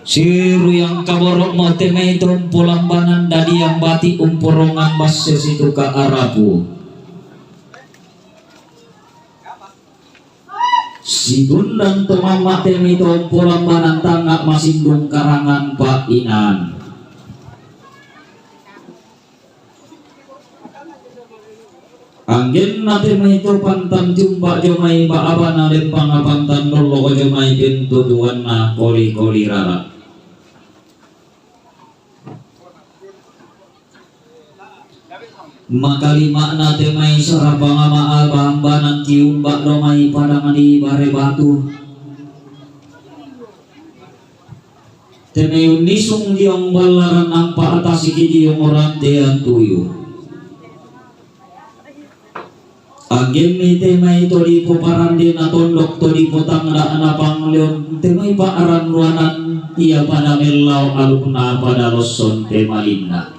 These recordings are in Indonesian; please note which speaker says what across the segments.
Speaker 1: Siru yang kaborok mau temai trompolambanan dadi yang bati umporongan mas sesitu ka Arabu. Si gundang temama temai trompolambanan tangak masindung karangan Pak Inan. Angin nate mahito pantan jumpa jomai ba abana lempang pantan lolo jomai pintu tuan na koli rara. Makalima nate mai sarapang ama abambanan ciumba domai padang di bare batu. Temei unisung diong balaran nampak atas iki diong orang tean tuyu. Agem ni temai tori po parandi na tondok tori po tangda na pangleon temai pa aran ruanan ia pada melau aluk na pada loson temalina.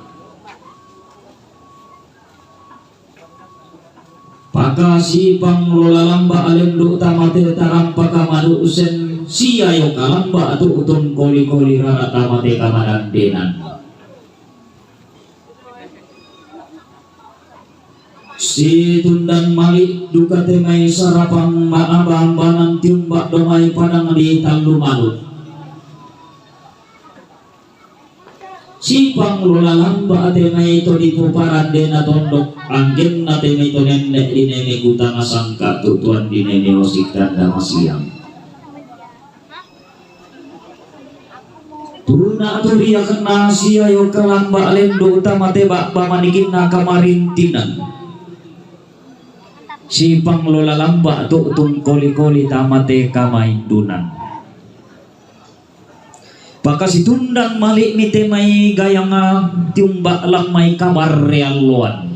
Speaker 1: Pakasi panglola lamba alendo tamate tarampa kamadu usen siayo kalamba atu utun koli rara tamate kamadan denan. Si tundang malik duka temai sarapang maabambanan tiumbak domai padang di talu malut. Si panglola lamba temai to di puparan dena tondok angin na temai to nenek di nenek utang asangka tutuan di nenek osik tanda masiang. Tuna turi kena siayo kelamba lendo utama tebak pamanikin na kamarintinan. Si panglola lamba tu tung koli tamate kamaindunan. Paka si tundang malik mite mai gayang tiumbak lamai kabar realuan.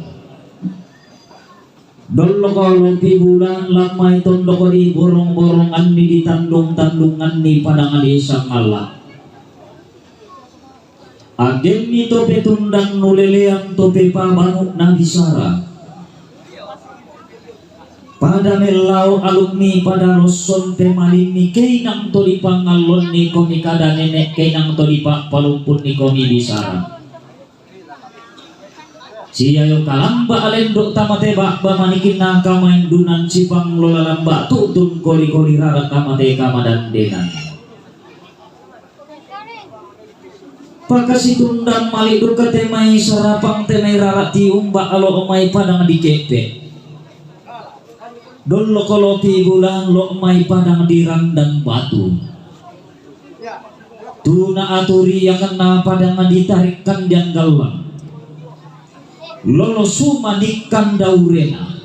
Speaker 1: Dolo kalau bulan lamai tondok di borong-borongan di tandung-tandungan di padang desa malah. Agen ni tope tundang nuleleang tope pamanuk na bisara. Pada melau alumni pada loson temalini keinang toli pangalon ni komi kada nenek keinang toli pak palumpun ni komi bisara. Siayo kalamba alendok tamate bak bamanikin na kamain dunan sipang lola lamba tutun koli rara tamate kamadan denan. Pakasi tundang malidu ke temai sarapang temai rara tiumba alo omai padang di kepe. Dolo kalau bulan lo mai padang di randang batu. Tuna aturi yang kena padang ditarikkan yang galang. Lolo suma dikan daurena.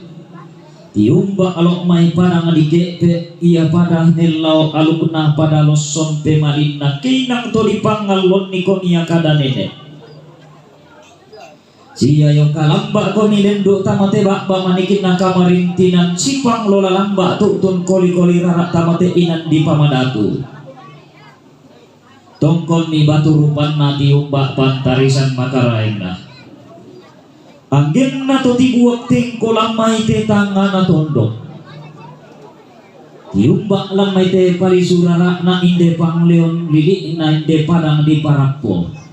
Speaker 1: Tiumba alok mai padang di kepe ia padang nelau aluk kena pada loson pemalina kinang to dipangalon nikon ia kada nenek. Sia yo kalamba ko nilendo tamate bak bamanikin na kamarintinan sipang lola lamba tutun koli rara tamate inan di pamadatu. Tongkol ni batu rupan na tiumbak pantarisan makaraina. Angin na to tibuak tingko lamay te tanga na tondok. Tiumbak lamay te palisurara na inde pangleon lili na inde padang di parappo.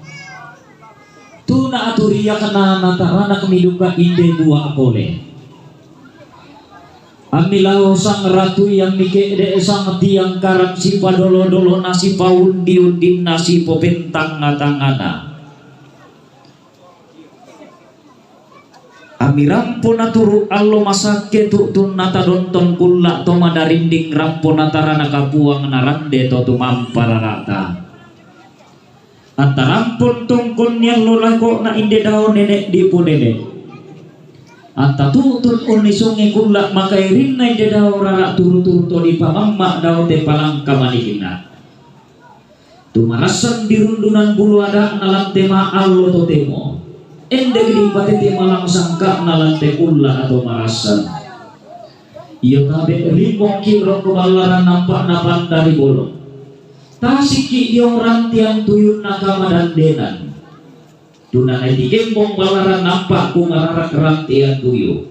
Speaker 1: Tuna aturiya kana natarana kemiduka inde buah kole. Amilau sang ratu yang mike de sang tiang karang si padolo nasi paundi undin nasi popentang natangana. Ami rampon aturu allo masake tutun nata donton kulla to madarinding rampon natarana kapuang narande to tumampara rata. Antarampun tungkun yang lolako na inde daun nenek di punene. Anta tutun unisungi kulak makairin na inde daun rara turu-turu to di pamamma daun te palang kamanihina. Tumarasan dirundunan bulu ada nalang tema allo to temo. Ende gedi patete malang sangka nalang te kulla atau marasan. Ia tabe limong kiro kebalaran nampak napan dari bolong. Tasiki diong rantian tuyun nakamadan denan. Tunanay di gembong balaran nampak kumararak rantian tuyo.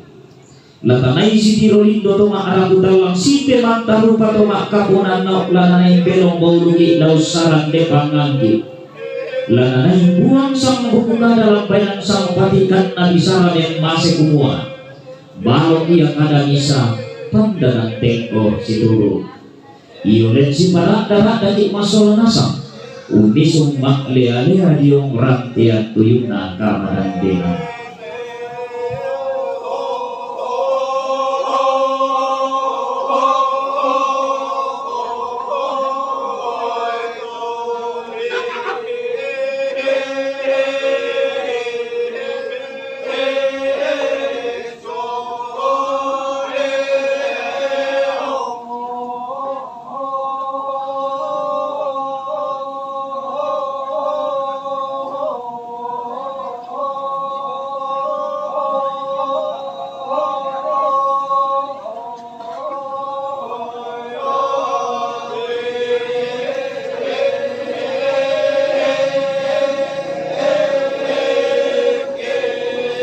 Speaker 1: Latanay si Tirolindo to maarabu dalang si temanta rupa to makapunan na lananay belong baulugi daw sarang de panganggi. Lananay buang sang hukuna dalam bayang sang patikan na bisaran yang masih kumua. Bahwa ia kada bisa pandangan tengkor si turu. Iyo len si parak darat dari masol nasam. Unisung mak lea-lea diong rantian tuyung na kamaran denang.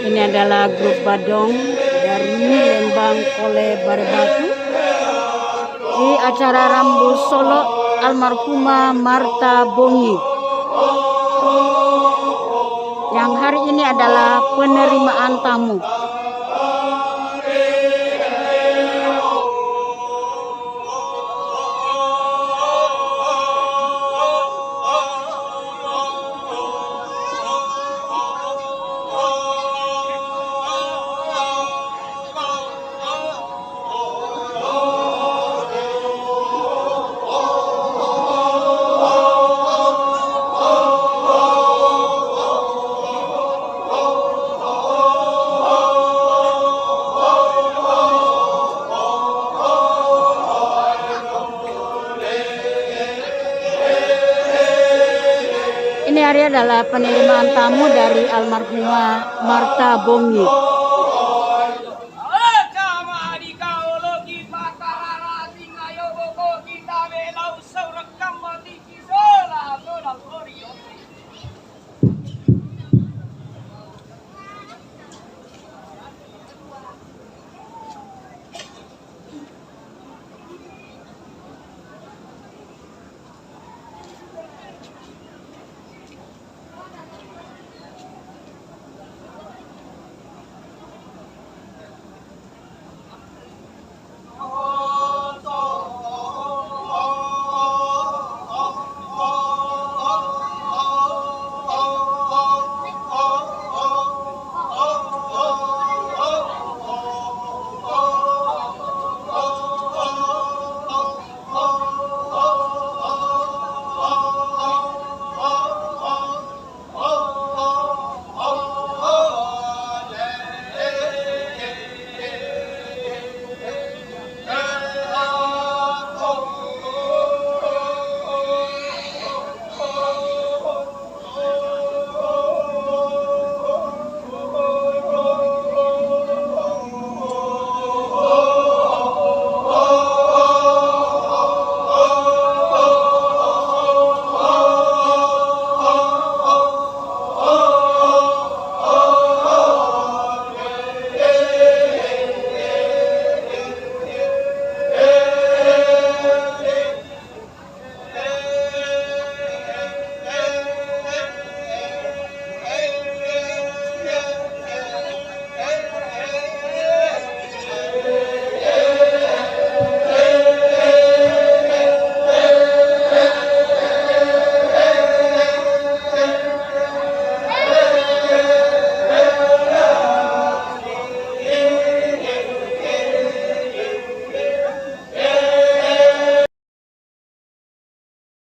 Speaker 2: Ini adalah grup Badong dari Lembang Kole Barbatu di acara Rambu Solo almarhumah Marta Bongi. Yang hari ini adalah penerimaan tamu. Ini hari adalah penerimaan tamu dari almarhumah Marta Bongi.